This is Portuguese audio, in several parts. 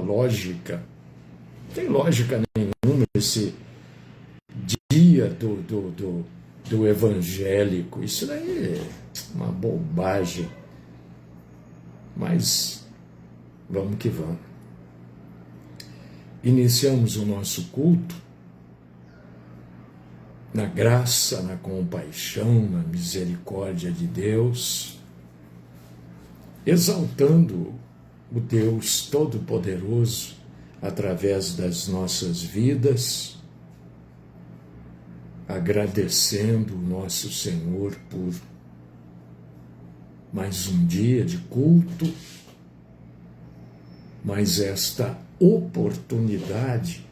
lógica. Não tem lógica nenhuma esse dia do evangélico. Isso daí é uma bobagem. Mas vamos que vamos. Iniciamos o nosso culto na graça, na compaixão, na misericórdia de Deus, exaltando o Deus Todo-Poderoso através das nossas vidas, agradecendo o nosso Senhor por mais um dia de culto, mais esta oportunidade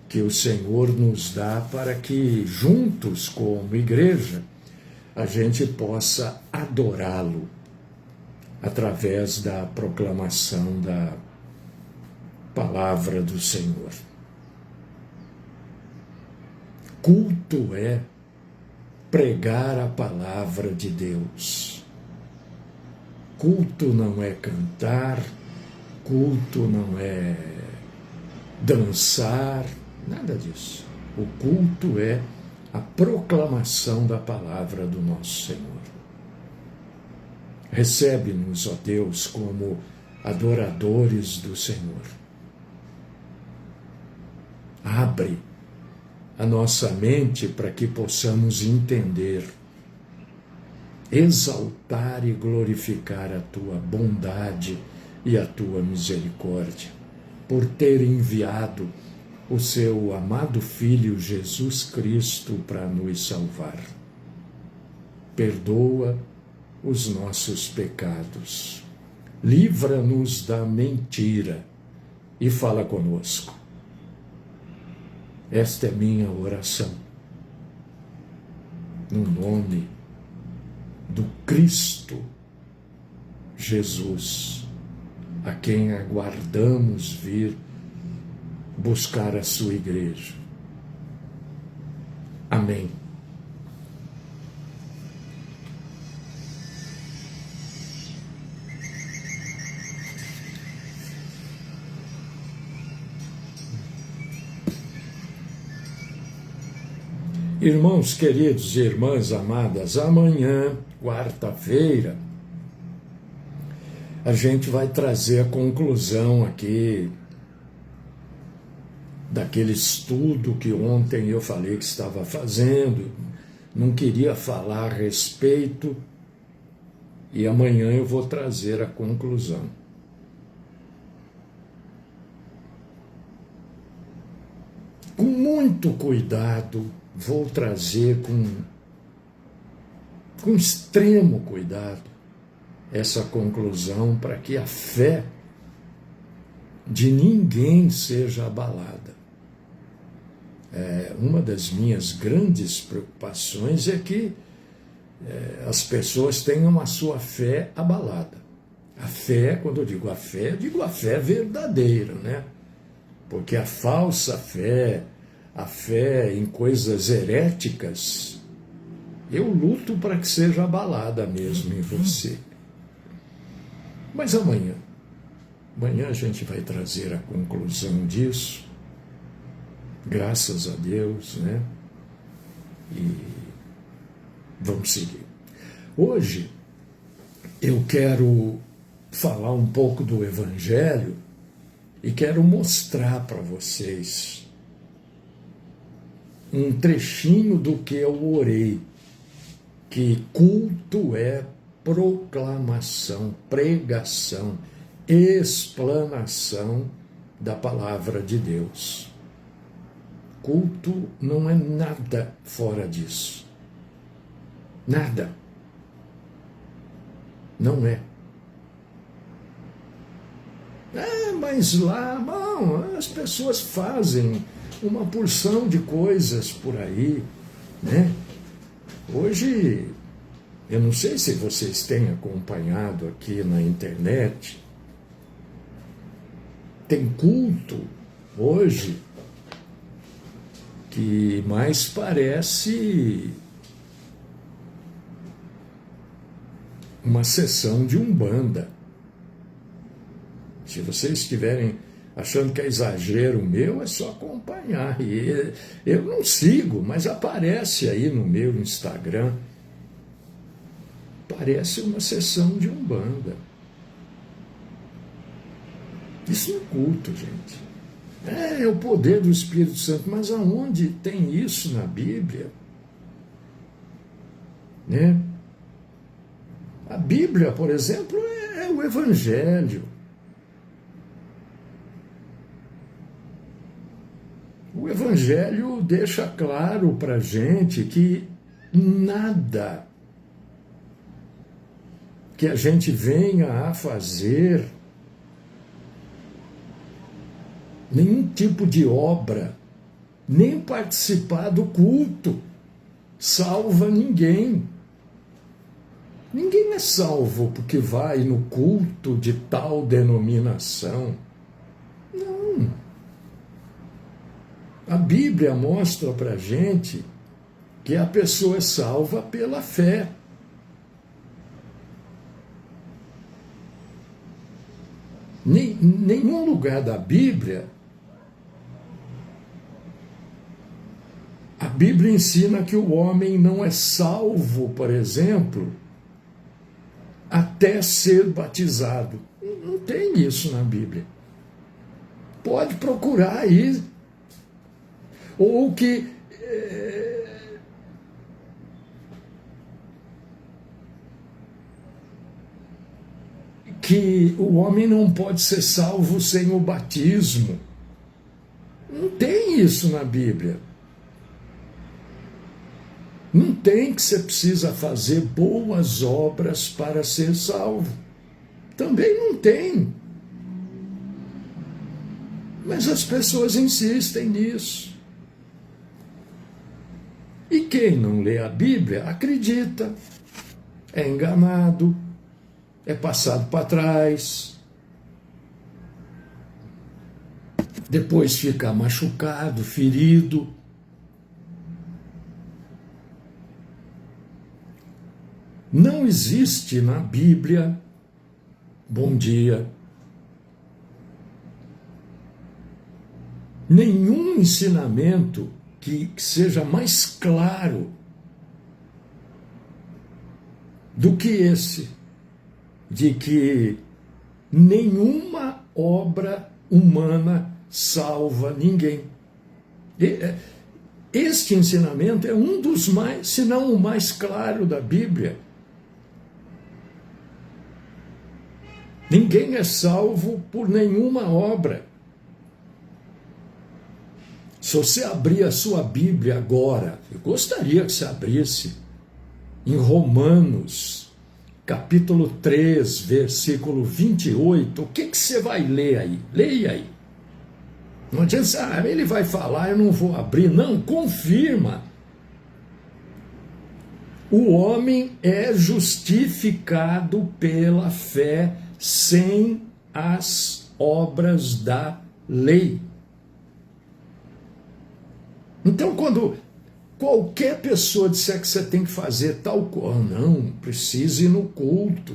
que o Senhor nos dá para que juntos, como igreja, a gente possa adorá-lo através da proclamação da palavra do Senhor. Culto é pregar a palavra de Deus. Culto não é cantar, culto não é dançar, nada disso. O culto é a proclamação da palavra do nosso Senhor. Recebe-nos, ó Deus, como adoradores do Senhor. Abre a nossa mente para que possamos entender, exaltar e glorificar a tua bondade e a tua misericórdia, por ter enviado o seu amado Filho Jesus Cristo para nos salvar. Perdoa os nossos pecados, livra-nos da mentira e fala conosco. Esta é minha oração, no nome do Cristo Jesus, a quem aguardamos vir buscar a sua igreja. Amém. Irmãos queridos e irmãs amadas, amanhã, quarta-feira, a gente vai trazer a conclusão aqui daquele estudo que ontem eu falei que estava fazendo, não queria falar a respeito, e amanhã eu vou trazer a conclusão. Com muito cuidado, vou trazer com extremo cuidado essa conclusão para que a fé de ninguém seja abalada. Uma das minhas grandes preocupações é que as pessoas tenham a sua fé abalada. A fé, quando eu digo a fé verdadeira, né? Porque a falsa fé, a fé em coisas heréticas, eu luto para que seja abalada mesmo em você. Mas amanhã a gente vai trazer a conclusão disso, graças a Deus, né? E vamos seguir. Hoje eu quero falar um pouco do Evangelho e quero mostrar para vocês um trechinho do que eu orei, que culto é proclamação, pregação, explanação da palavra de Deus. Culto não é nada fora disso. Nada. Não é. Mas lá, bom, as pessoas fazem uma porção de coisas por aí, né? Hoje, eu não sei se vocês têm acompanhado aqui na internet, tem culto hoje que mais parece uma sessão de Umbanda. Se vocês estiverem achando que é exagero meu, é só acompanhar. E eu não sigo, mas aparece aí no meu Instagram. Parece uma sessão de Umbanda. Isso é culto, gente. É o poder do Espírito Santo, mas aonde tem isso na Bíblia? Né? A Bíblia, por exemplo, é o Evangelho. O Evangelho deixa claro para a gente que nada que a gente venha a fazer, nenhum tipo de obra, nem participar do culto, salva ninguém. Ninguém é salvo porque vai no culto de tal denominação. Não. A Bíblia mostra para a gente que a pessoa é salva pela fé. Nenhum lugar da Bíblia, a Bíblia ensina que o homem não é salvo, por exemplo, até ser batizado. Não tem isso na Bíblia. Pode procurar aí. Ou que o homem não pode ser salvo sem o batismo. Não tem isso na Bíblia. Não tem que você precisa fazer boas obras para ser salvo. Também não tem. Mas as pessoas insistem nisso. E quem não lê a Bíblia acredita, é enganado, é passado para trás, depois fica machucado, ferido. Não existe na Bíblia, bom dia, nenhum ensinamento que seja mais claro do que esse, de que nenhuma obra humana salva ninguém. Este ensinamento é um dos mais, se não o mais claro da Bíblia. Ninguém é salvo por nenhuma obra. Se você abrir a sua Bíblia agora, eu gostaria que você abrisse em Romanos, capítulo 3, versículo 28, o que você vai ler aí? Leia aí. Não adianta, ele vai falar, eu não vou abrir. Não, confirma. O homem é justificado pela fé sem as obras da lei. Então, quando qualquer pessoa disser que você tem que fazer tal coisa, não, precisa ir no culto.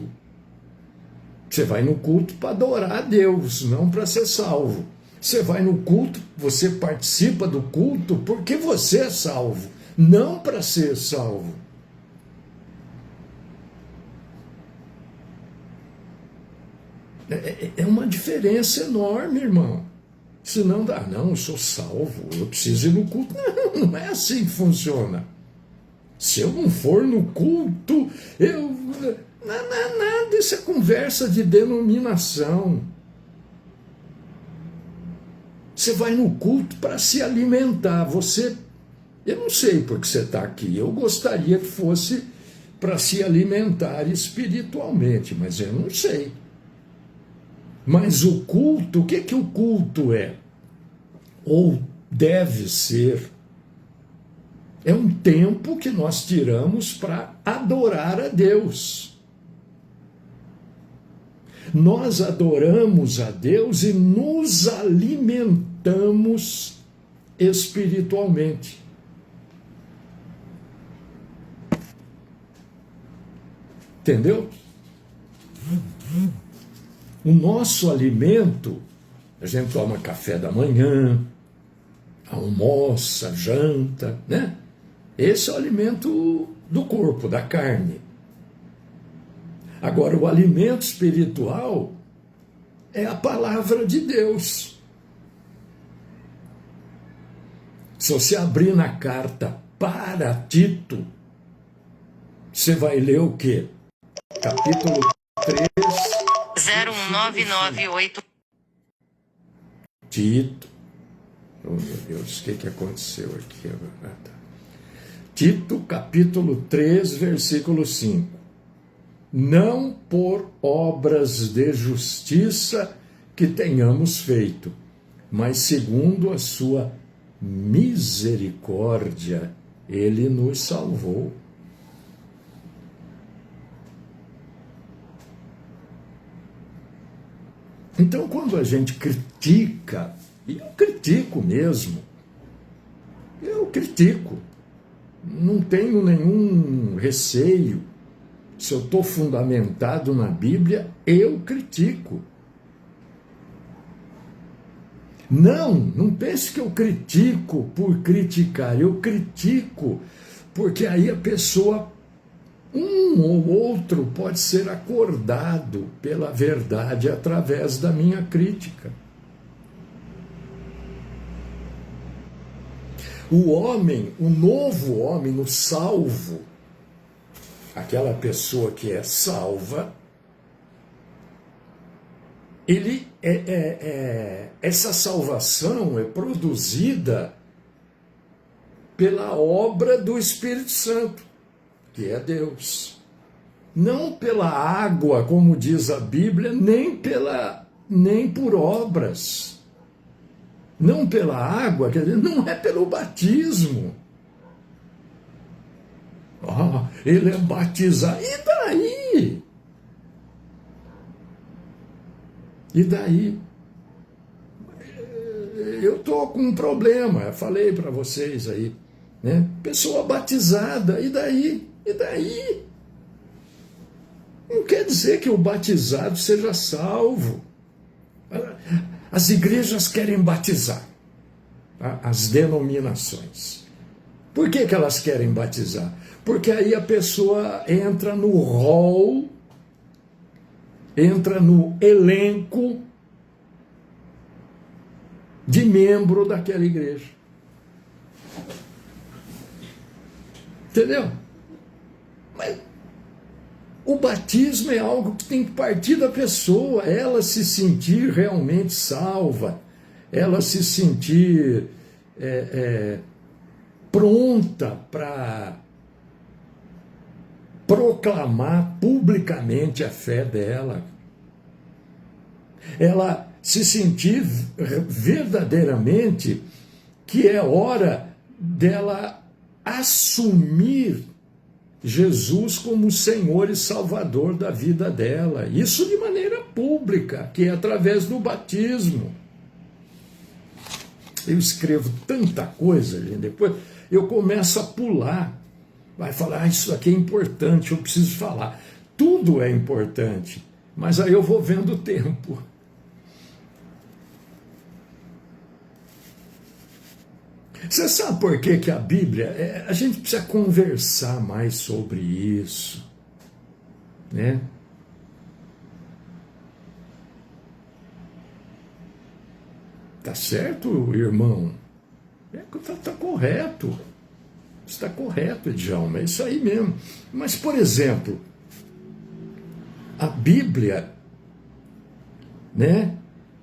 Você vai no culto para adorar a Deus, não para ser salvo. Você vai no culto, você participa do culto porque você é salvo, não para ser salvo. É uma diferença enorme, irmão. Se não dá, não, eu sou salvo, eu preciso ir no culto. Não, não é assim que funciona. Se eu não for no culto, nada, isso é conversa de denominação. Você vai no culto para se alimentar. Eu não sei por que você está aqui. Eu gostaria que fosse para se alimentar espiritualmente, mas eu não sei. Mas o culto, o que o culto é? Ou deve ser? É um tempo que nós tiramos para adorar a Deus. Nós adoramos a Deus e nos alimentamos espiritualmente. Entendeu? O nosso alimento A gente toma café da manhã, almoça, janta, né? Esse é o alimento do corpo, da carne. Agora, o alimento espiritual é a palavra de Deus. Se você abrir na carta para Tito, você vai ler o quê? Capítulo 3. 01998. Tito. Oh, meu Deus, o que aconteceu aqui agora? Tá. Tito, capítulo 3, versículo 5. Não por obras de justiça que tenhamos feito, mas segundo a sua misericórdia, ele nos salvou. Então, quando a gente critica, e eu critico mesmo, eu critico, não tenho nenhum receio. Se eu estou fundamentado na Bíblia, eu critico. Não pense que eu critico por criticar, eu critico porque aí a pessoa, um ou outro, pode ser acordado pela verdade através da minha crítica. O homem, o novo homem, o salvo, aquela pessoa que é salva, essa salvação é produzida pela obra do Espírito Santo, que é Deus. Não pela água, como diz a Bíblia, nem por obras. Não pela água, quer dizer, não é pelo batismo. Ele é batizado. E daí? E daí? Eu estou com um problema, eu falei para vocês aí, né? Pessoa batizada, e daí? E daí? Não quer dizer que o batizado seja salvo. As igrejas querem batizar, tá? As denominações. Por que elas querem batizar? Porque aí a pessoa entra no rol, entra no elenco de membro daquela igreja. Entendeu? Mas o batismo é algo que tem que partir da pessoa, ela se sentir realmente salva, ela se sentir pronta para proclamar publicamente a fé dela. Ela se sentir verdadeiramente que é hora dela assumir Jesus como Senhor e Salvador da vida dela. Isso de maneira pública, que é através do batismo. Eu escrevo tanta coisa, gente, depois eu começo a pular. Vai falar, isso aqui é importante, eu preciso falar. Tudo é importante, mas aí eu vou vendo o tempo. Você sabe por que a Bíblia, a gente precisa conversar mais sobre isso, né? Tá certo, irmão? Tá correto. Está correto, Djalma, é isso aí mesmo. Mas, por exemplo, a Bíblia, né?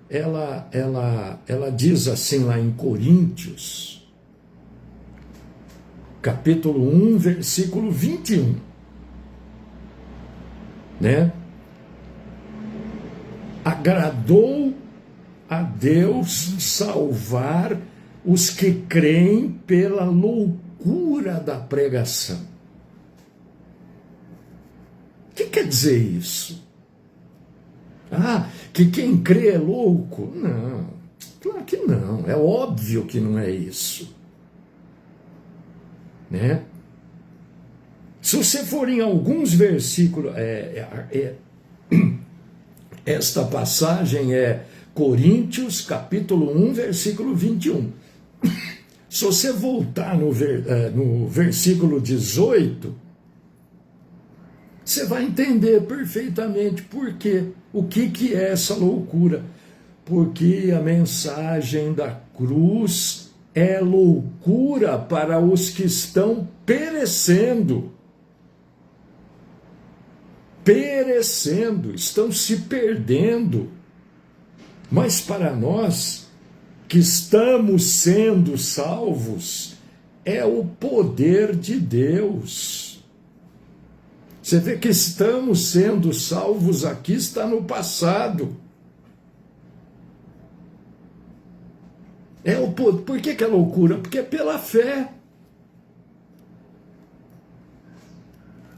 Ela diz assim lá em Coríntios, capítulo 1, versículo 21, né? Agradou a Deus salvar os que creem pela loucura da pregação. O que quer dizer isso? Que quem crê é louco? Não, claro que não, é óbvio que não é isso. Né? Se você for em alguns versículos, esta passagem é Coríntios, capítulo 1, versículo 21. Se você voltar no versículo 18, você vai entender perfeitamente por quê. O que é essa loucura? Porque a mensagem da cruz é loucura para os que estão perecendo. Perecendo, estão se perdendo. Mas para nós, que estamos sendo salvos, é o poder de Deus. Você vê que estamos sendo salvos aqui, está no passado. Por que é loucura? Porque é pela fé.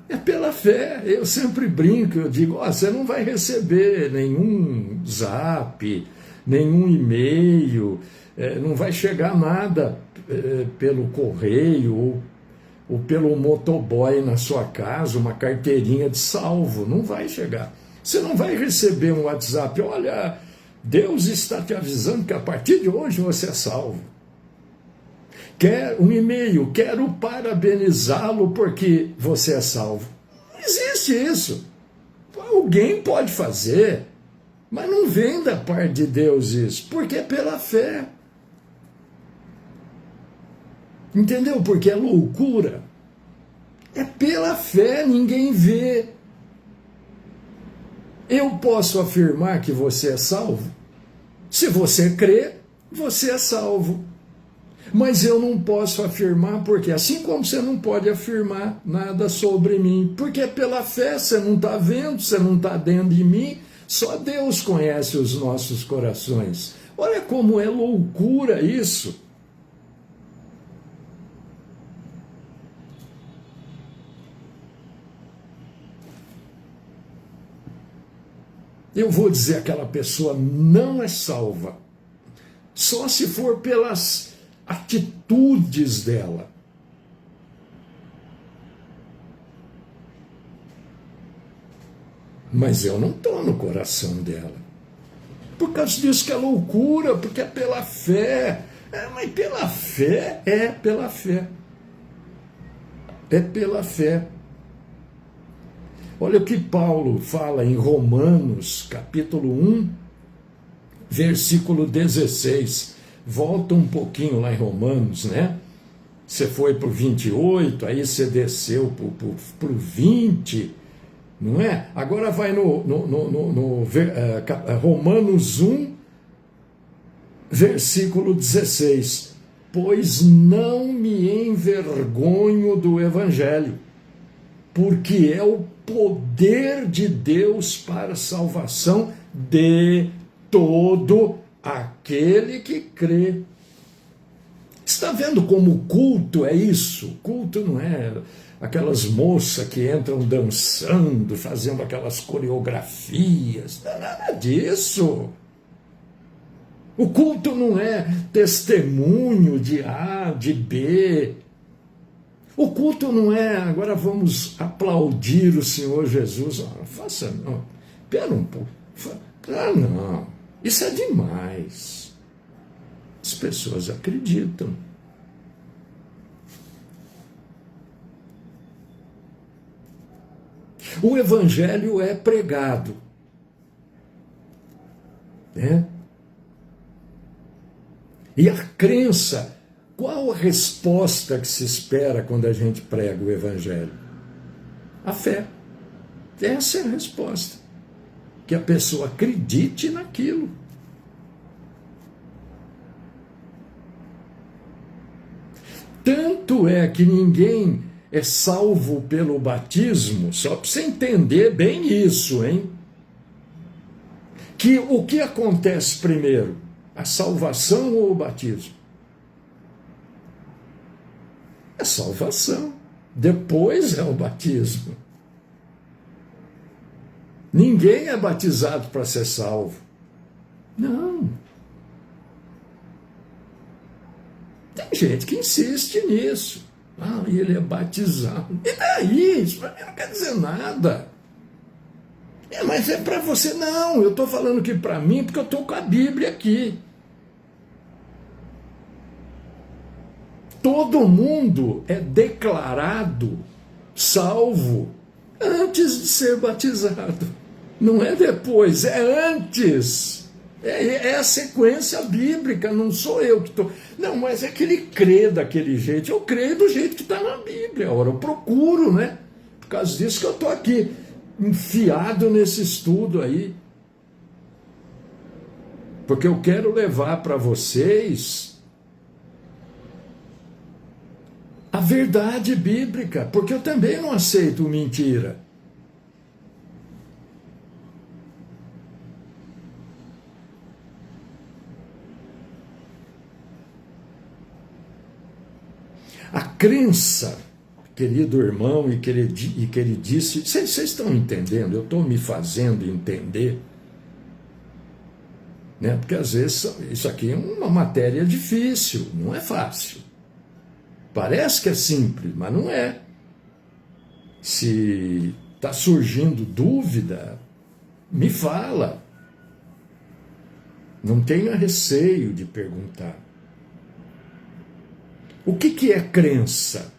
É pela fé. Eu sempre brinco, eu digo, você não vai receber nenhum zap, nenhum e-mail, não vai chegar nada pelo correio ou pelo motoboy na sua casa, uma carteirinha de salvo. Não vai chegar. Você não vai receber um WhatsApp, olha, Deus está te avisando que a partir de hoje você é salvo. Quer um e-mail, quero parabenizá-lo porque você é salvo. Não existe isso. Alguém pode fazer, mas não vem da parte de Deus isso, porque é pela fé. Entendeu? Porque é loucura. É pela fé, ninguém vê. Eu posso afirmar que você é salvo? Se você crê, você é salvo. Mas eu não posso afirmar, porque assim como você não pode afirmar nada sobre mim, porque é pela fé, você não está vendo, você não está dentro de mim, só Deus conhece os nossos corações. Olha como é loucura isso. Eu vou dizer, aquela pessoa não é salva, só se for pelas atitudes dela. Mas eu não estou no coração dela. Por causa disso que é loucura, porque é pela fé. Mas pela fé, pela fé. É pela fé. Olha o que Paulo fala em Romanos, capítulo 1, versículo 16. Volta um pouquinho lá em Romanos, né? Você foi para o 28, aí você desceu para o 20, não é? Agora vai no Romanos 1, versículo 16. Pois não me envergonho do Evangelho, porque é o poder de Deus para a salvação de todo aquele que crê. Está vendo como o culto é isso? O culto não é aquelas moças que entram dançando, fazendo aquelas coreografias, não é nada disso. O culto não é testemunho de A, de B. O culto não é, agora vamos aplaudir o Senhor Jesus. Não, faça não. Espera um pouco. Não. Isso é demais. As pessoas acreditam. O Evangelho é pregado. Né? E a crença, qual a resposta que se espera quando a gente prega o Evangelho? A fé. Essa é a resposta. Que a pessoa acredite naquilo. Tanto é que ninguém é salvo pelo batismo, só para você entender bem isso, hein? Que o que acontece primeiro? A salvação ou o batismo? A salvação. Depois é o batismo. Ninguém é batizado para ser salvo. Não. Tem gente que insiste nisso. E ele é batizado. E daí? Isso para mim não quer dizer nada. Mas é para você. Não, eu estou falando que para mim, porque eu estou com a Bíblia aqui. Todo mundo é declarado salvo antes de ser batizado. Não é depois, é antes. É a sequência bíblica, não sou eu que estou. Não, mas é que ele crê daquele jeito. Eu creio do jeito que está na Bíblia. Ora, eu procuro, né? Por causa disso que eu estou aqui, enfiado nesse estudo aí. Porque eu quero levar para vocês a verdade bíblica, porque eu também não aceito mentira. A crença, querido irmão e queridíssimo, vocês estão entendendo? Eu estou me fazendo entender, né? Porque às vezes isso aqui é uma matéria difícil, não é fácil. Parece que é simples, mas não é. Se está surgindo dúvida, me fala. Não tenha receio de perguntar. O que é crença?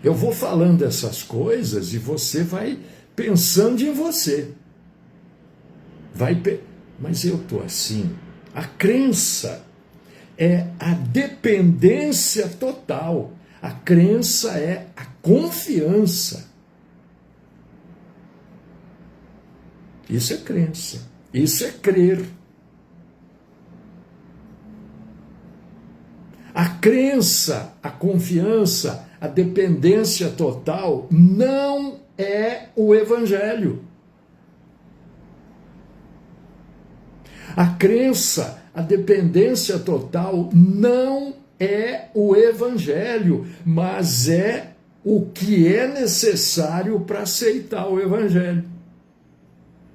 Eu vou falando essas coisas e você vai pensando em você. Mas eu estou assim. A crença é a dependência total. A crença é a confiança. Isso é crença. Isso é crer. A crença, a confiança, a dependência total não é o Evangelho. A crença, a dependência total não é o Evangelho, mas é o que é necessário para aceitar o Evangelho.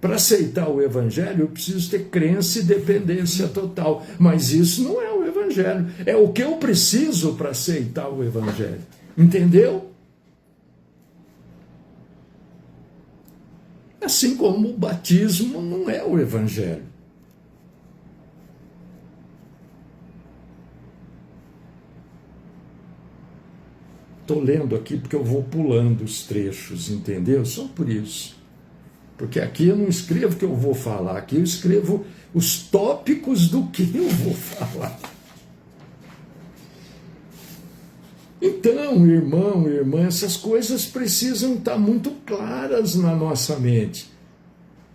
Para aceitar o Evangelho, eu preciso ter crença e dependência total. Mas isso não é o Evangelho. É o que eu preciso para aceitar o Evangelho. Entendeu? Assim como o batismo não é o Evangelho. Estou lendo aqui porque eu vou pulando os trechos, entendeu? Só por isso. Porque aqui eu não escrevo o que eu vou falar, aqui eu escrevo os tópicos do que eu vou falar. Então, irmão, irmã, essas coisas precisam estar muito claras na nossa mente.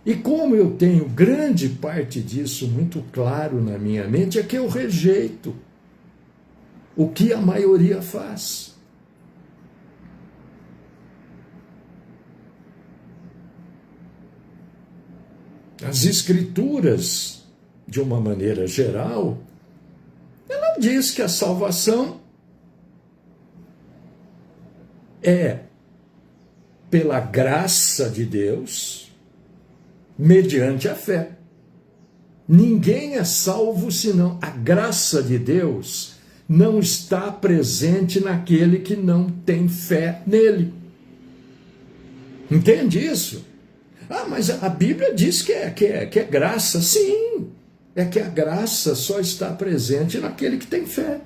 E como eu tenho grande parte disso muito claro na minha mente, é que eu rejeito o que a maioria faz. As Escrituras, de uma maneira geral, ela diz que a salvação é pela graça de Deus, mediante a fé. Ninguém é salvo senão a graça de Deus não está presente naquele que não tem fé nele. Entende isso? Ah, mas a Bíblia diz que é graça. Sim, é que a graça só está presente naquele que tem fé.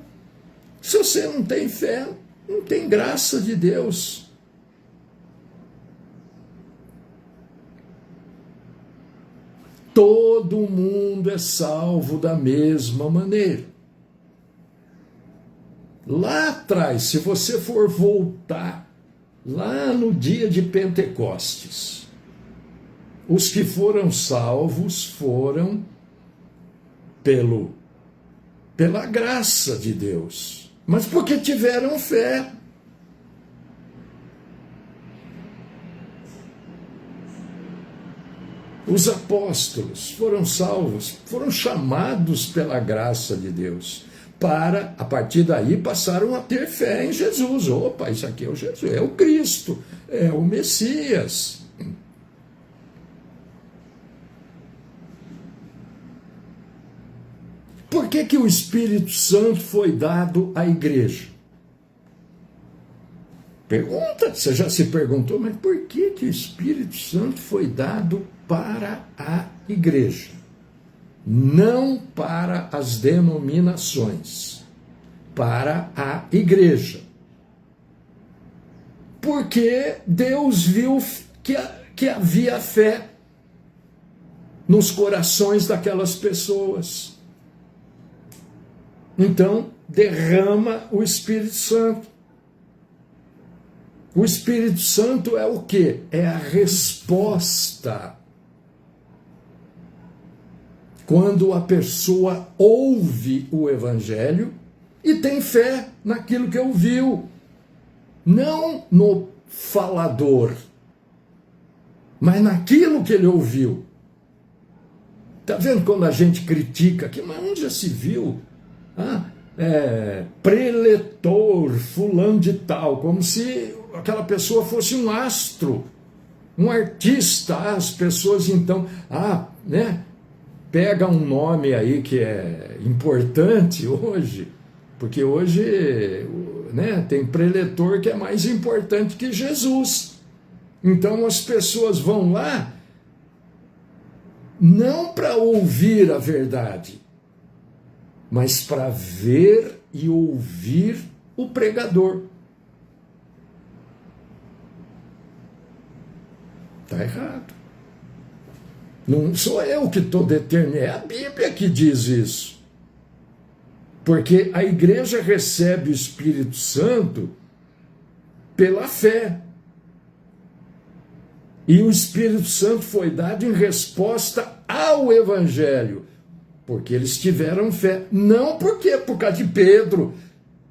Se você não tem fé, não tem graça de Deus. Todo mundo é salvo da mesma maneira. Lá atrás, se você for voltar, lá no dia de Pentecostes, os que foram salvos foram pela graça de Deus, mas porque tiveram fé. Os apóstolos foram salvos, foram chamados pela graça de Deus, para, a partir daí, passaram a ter fé em Jesus. Opa, isso aqui é o Jesus, é o Cristo, é o Messias. Por que o Espírito Santo foi dado à igreja? Pergunta, você já se perguntou, mas por que o Espírito Santo foi dado para a igreja? Não para as denominações, para a igreja. Porque Deus viu que havia fé nos corações daquelas pessoas. Então, derrama o Espírito Santo. O Espírito Santo é o quê? É a resposta. Quando a pessoa ouve o Evangelho e tem fé naquilo que ouviu. Não no falador, mas naquilo que ele ouviu. Está vendo quando a gente critica aqui, mas onde já se viu? Preletor, fulano de tal, como se aquela pessoa fosse um astro, um artista. As pessoas então, pega um nome aí que é importante hoje, porque hoje, tem preletor que é mais importante que Jesus. Então as pessoas vão lá não para ouvir a verdade, mas para ver e ouvir o pregador. Está errado. Não sou eu que estou determinando, é a Bíblia que diz isso. Porque a igreja recebe o Espírito Santo pela fé. E o Espírito Santo foi dado em resposta ao Evangelho. Porque eles tiveram fé. Não porque por causa de Pedro.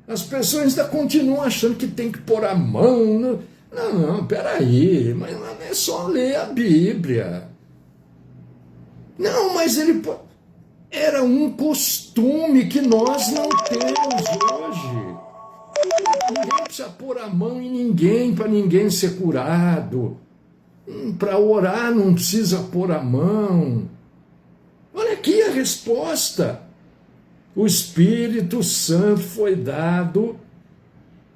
As pessoas ainda continuam achando que tem que pôr a mão. Não, peraí. Mas não é só ler a Bíblia. Não, mas ele... Era um costume que nós não temos hoje. Ninguém precisa pôr a mão em ninguém para ninguém ser curado. Para orar não precisa pôr a mão. Olha aqui a resposta. O Espírito Santo foi dado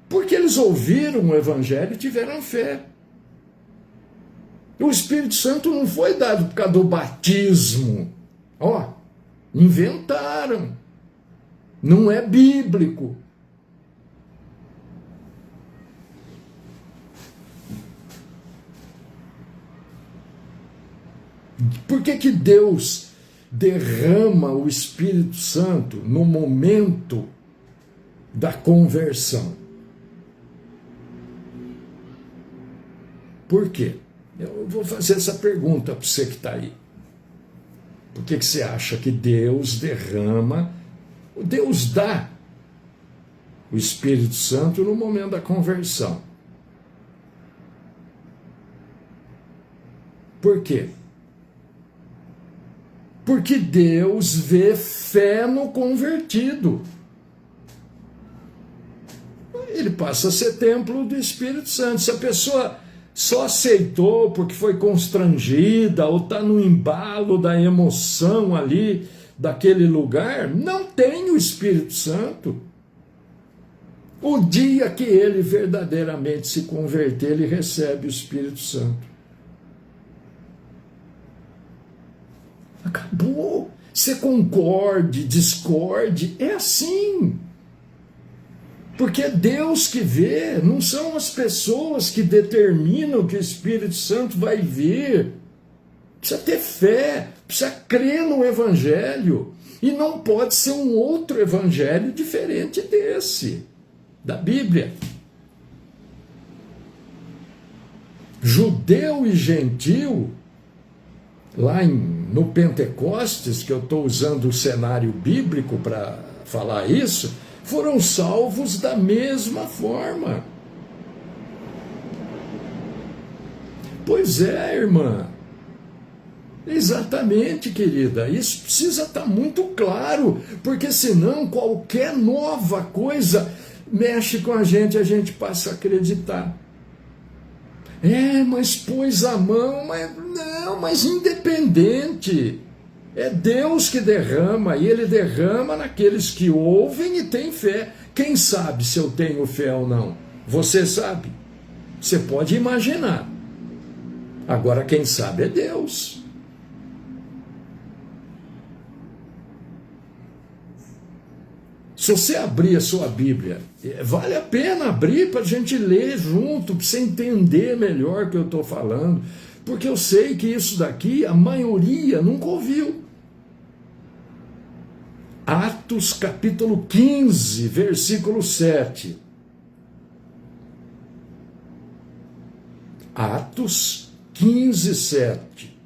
porque eles ouviram o Evangelho e tiveram fé. O Espírito Santo não foi dado por causa do batismo. Inventaram. Não é bíblico. Por que Deus derrama o Espírito Santo no momento da conversão? Por quê? Eu vou fazer essa pergunta para você que está aí. Por que você acha que Deus derrama, Deus dá o Espírito Santo no momento da conversão? Por quê? Porque Deus vê fé no convertido. Ele passa a ser templo do Espírito Santo. Se a pessoa só aceitou porque foi constrangida ou está no embalo da emoção ali daquele lugar, não tem o Espírito Santo. O dia que ele verdadeiramente se converter, ele recebe o Espírito Santo. Acabou. Você concorde, discorde, é assim. Porque é Deus que vê, não são as pessoas que determinam que o Espírito Santo vai vir. Precisa ter fé, precisa crer no Evangelho. E não pode ser um outro Evangelho diferente desse, da Bíblia. Judeu e gentil, lá no Pentecostes, que eu estou usando o cenário bíblico para falar isso, foram salvos da mesma forma. Pois é, irmã. Exatamente, querida. Isso precisa estar muito claro, porque senão qualquer nova coisa mexe com a gente passa a acreditar. Mas pôs a mão, mas independente. É Deus que derrama, e Ele derrama naqueles que ouvem e têm fé. Quem sabe se eu tenho fé ou não? Você sabe? Você pode imaginar. Agora, quem sabe é Deus. Se você abrir a sua Bíblia, vale a pena abrir para a gente ler junto, para você entender melhor o que eu estou falando, porque eu sei que isso daqui a maioria nunca ouviu. Atos capítulo 15, versículo 7. Atos 15, 7.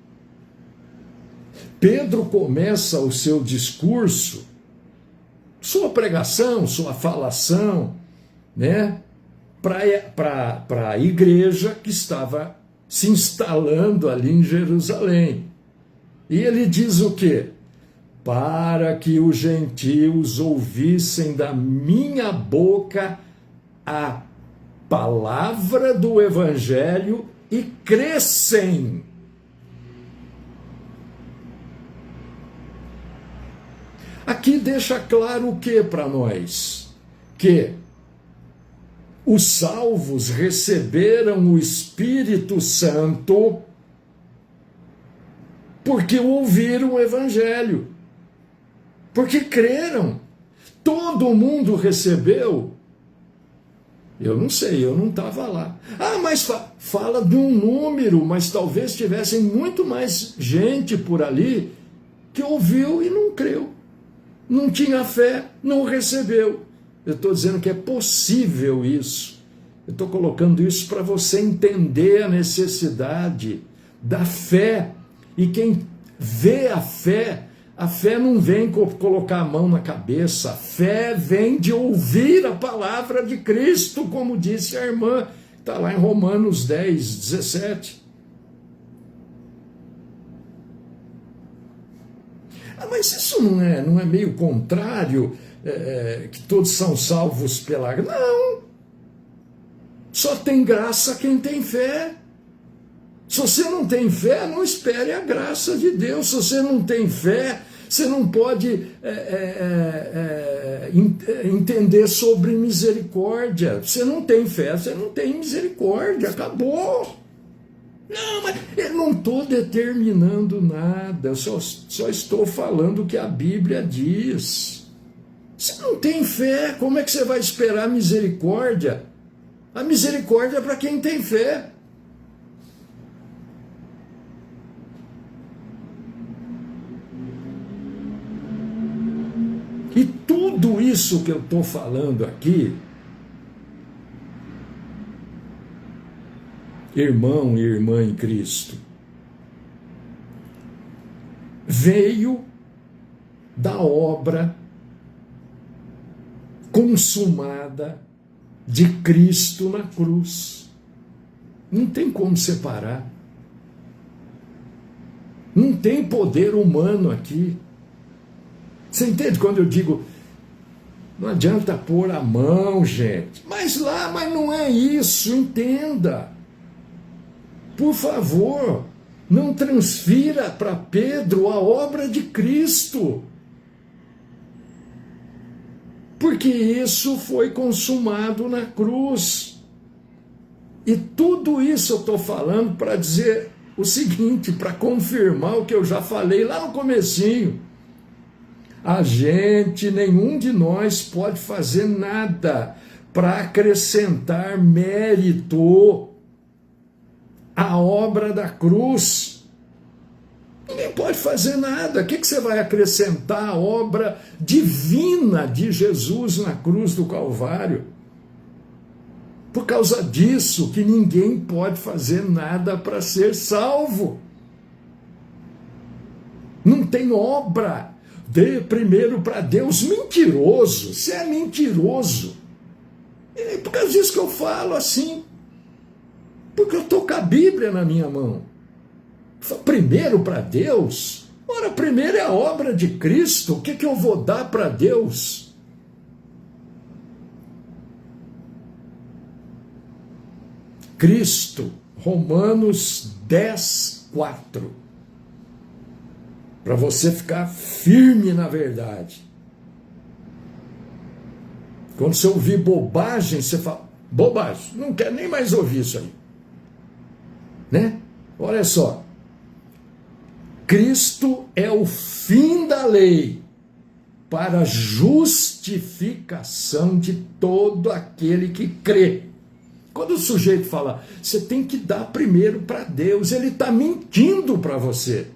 Pedro começa o seu discurso, sua pregação, sua falação, né, para a igreja que estava se instalando ali em Jerusalém. E ele diz o quê? Para que os gentios ouvissem da minha boca a palavra do evangelho e crescem. Aqui deixa claro o que para nós? Que os salvos receberam o Espírito Santo porque ouviram o Evangelho, porque creram. Todo mundo recebeu? Eu não sei, eu não estava lá. Ah, mas fala de um número, mas talvez tivessem muito mais gente por ali que ouviu e não creu. Não tinha fé, não recebeu. Eu estou dizendo que é possível isso. Eu estou colocando isso para você entender a necessidade da fé. E quem vê a fé não vem colocar a mão na cabeça. A fé vem de ouvir a palavra de Cristo, como disse a irmã. Está lá em Romanos 10, 17. Ah, mas isso não é meio contrário, que todos são salvos pela graça? Não. Só tem graça quem tem fé. Se você não tem fé, não espere a graça de Deus. Se você não tem fé, você não pode entender sobre misericórdia. Você não tem fé, você não tem misericórdia. Acabou. Não, mas eu não estou determinando nada, eu só estou falando o que a Bíblia diz. Você não tem fé, como é que você vai esperar misericórdia? A misericórdia é para quem tem fé. E tudo isso que eu estou falando aqui, irmão e irmã em Cristo, veio da obra consumada de Cristo na cruz. Não tem como separar. Não tem poder humano aqui. Você entende quando eu digo, não adianta pôr a mão, gente. Mas não é isso, entenda. Por favor, não transfira para Pedro a obra de Cristo. Porque isso foi consumado na cruz. E tudo isso eu estou falando para dizer o seguinte, para confirmar o que eu já falei lá no comecinho. Nenhum de nós pode fazer nada para acrescentar mérito à obra da cruz. Ninguém pode fazer nada. O que você vai acrescentar à obra divina de Jesus na cruz do Calvário? Por causa disso que ninguém pode fazer nada para ser salvo. Não tem obra. Dê primeiro para Deus. Mentiroso. Você é mentiroso. É por causa disso que eu falo assim. Porque eu estou com a Bíblia na minha mão. Primeiro para Deus? Ora, primeiro é a obra de Cristo. O que eu vou dar para Deus? Cristo, Romanos 10, 4. Para você ficar firme na verdade. Quando você ouvir bobagem, você fala, Bobagem. Não quero nem mais ouvir isso aí. Né? Olha só. Cristo é o fim da lei para a justificação de todo aquele que crê. Quando o sujeito fala, você tem que dar primeiro para Deus, ele está mentindo para você.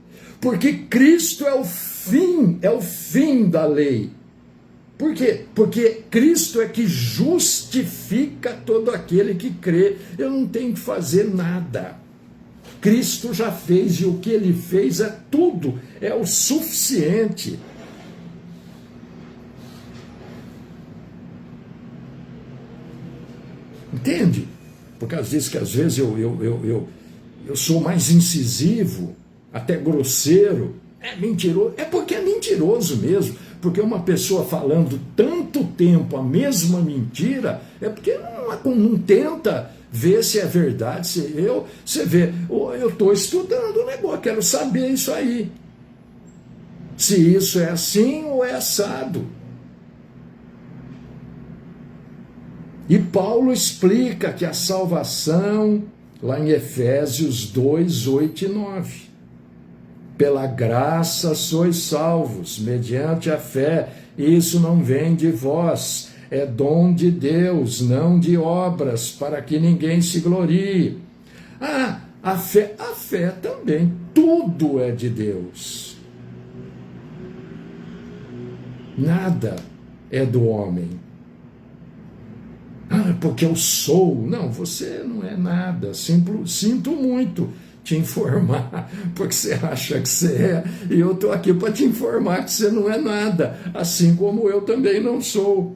Porque Cristo é o fim da lei. Por quê? Porque Cristo é que justifica todo aquele que crê. Eu não tenho que fazer nada. Cristo já fez, e o que ele fez é tudo, é o suficiente. Entende? Por causa disso que às vezes eu sou mais incisivo, até grosseiro. É mentiroso. É porque é mentiroso mesmo. Porque uma pessoa falando tanto tempo a mesma mentira, é porque não tenta ver se é verdade. Você vê, eu estou estudando o negócio, quero saber isso aí. Se isso é assim ou é assado. E Paulo explica que a salvação, lá em Efésios 2, 8 e 9. Pela graça sois salvos, mediante a fé. Isso não vem de vós, é dom de Deus, não de obras, para que ninguém se glorie. A fé também, tudo é de Deus. Nada é do homem. Porque eu sou. Não, você não é nada. Sinto muito te informar, porque você acha que você é, e eu estou aqui para te informar que você não é nada, assim como eu também não sou.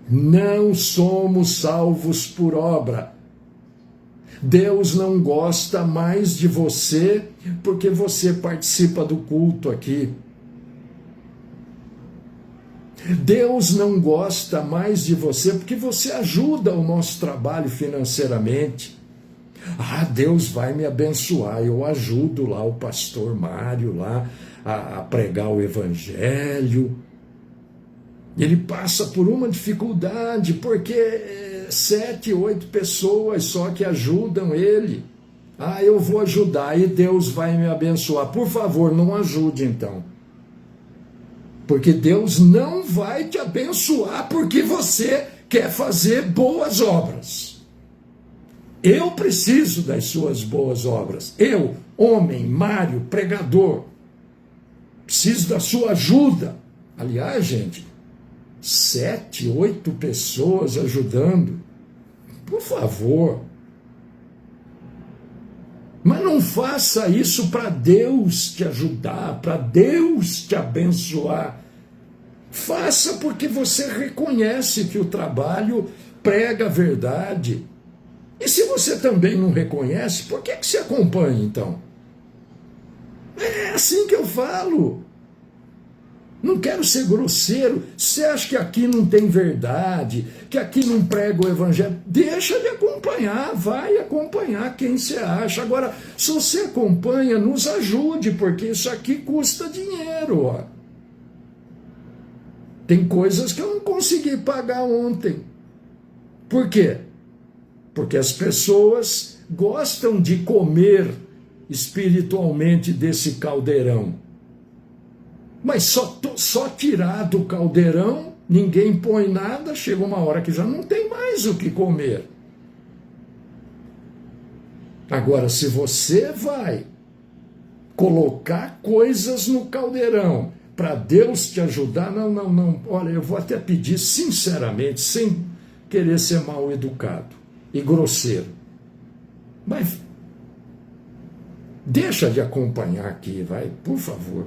Não somos salvos por obra. Deus não gosta mais de você porque você participa do culto aqui. Deus não gosta mais de você porque você ajuda o nosso trabalho financeiramente. Deus vai me abençoar, eu ajudo lá o pastor Mário lá a pregar o evangelho. Ele passa por uma dificuldade porque 7, 8 pessoas só que ajudam ele. Eu vou ajudar e Deus vai me abençoar. Por favor, não ajude então. Porque Deus não vai te abençoar porque você quer fazer boas obras. Eu preciso das suas boas obras. Eu, homem, Mário, pregador, preciso da sua ajuda. Aliás, gente, 7, 8 pessoas ajudando. Por favor. Mas não faça isso para Deus te ajudar, para Deus te abençoar. Faça porque você reconhece que o trabalho prega a verdade. E se você também não reconhece, por que você acompanha então? É assim que eu falo. Não quero ser grosseiro. Você acha que aqui não tem verdade, que aqui não prega o evangelho? Deixa de acompanhar, vai acompanhar quem você acha. Agora, se você acompanha, nos ajude, porque isso aqui custa dinheiro. Ó. Tem coisas que eu não consegui pagar ontem. Por quê? Porque as pessoas gostam de comer espiritualmente desse caldeirão. Mas só tirar do caldeirão, ninguém põe nada, chega uma hora que já não tem mais o que comer. Agora, se você vai colocar coisas no caldeirão para Deus te ajudar, não. Olha, eu vou até pedir sinceramente, sem querer ser mal educado e grosseiro. Mas deixa de acompanhar aqui, vai, por favor.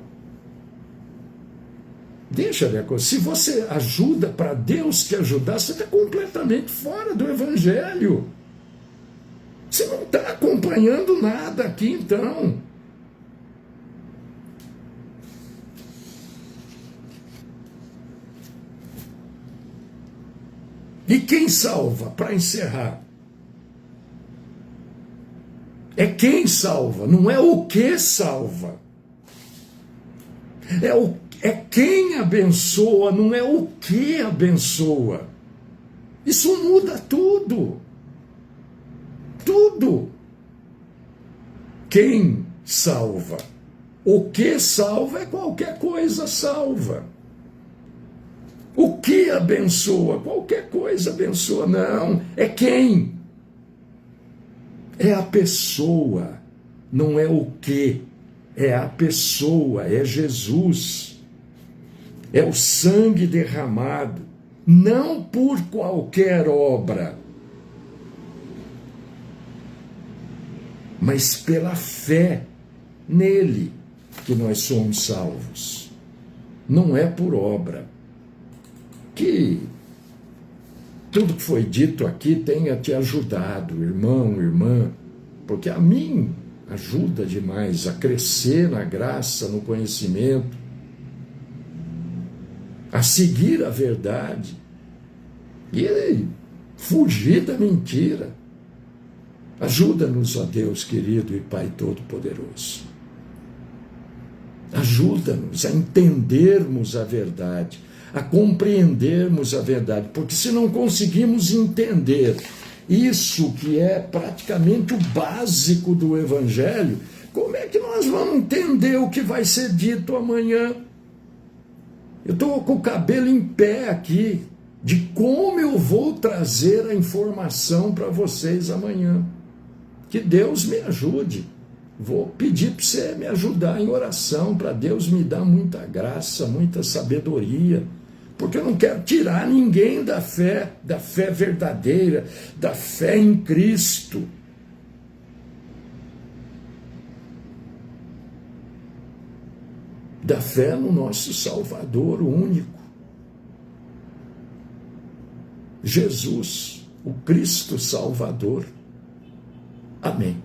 Deixa de acompanhar. Se você ajuda para Deus te ajudar, você está completamente fora do evangelho. Você não está acompanhando nada aqui, então. E quem salva, para encerrar? É quem salva, não é o que salva. É quem abençoa, não é o que abençoa. Isso muda tudo. Tudo. Quem salva? O que salva é qualquer coisa salva. O que abençoa? Qualquer coisa abençoa. Não, é quem? É a pessoa, não é o que. É a pessoa, é Jesus. É o sangue derramado, não por qualquer obra, mas pela fé nele que nós somos salvos. Não é por obra. Que tudo que foi dito aqui tenha te ajudado, irmão, irmã, porque a mim ajuda demais a crescer na graça, no conhecimento, a seguir a verdade e fugir da mentira. Ajuda-nos, ó Deus querido e Pai Todo-Poderoso. Ajuda-nos a entendermos a verdade, a compreendermos a verdade, porque se não conseguimos entender isso que é praticamente o básico do Evangelho, como é que nós vamos entender o que vai ser dito amanhã? Eu estou com o cabelo em pé aqui, de como eu vou trazer a informação para vocês amanhã. Que Deus me ajude. Vou pedir para você me ajudar em oração, para Deus me dar muita graça, muita sabedoria, porque eu não quero tirar ninguém da fé verdadeira, da fé em Cristo. Da fé no nosso Salvador único, Jesus, o Cristo Salvador. Amém.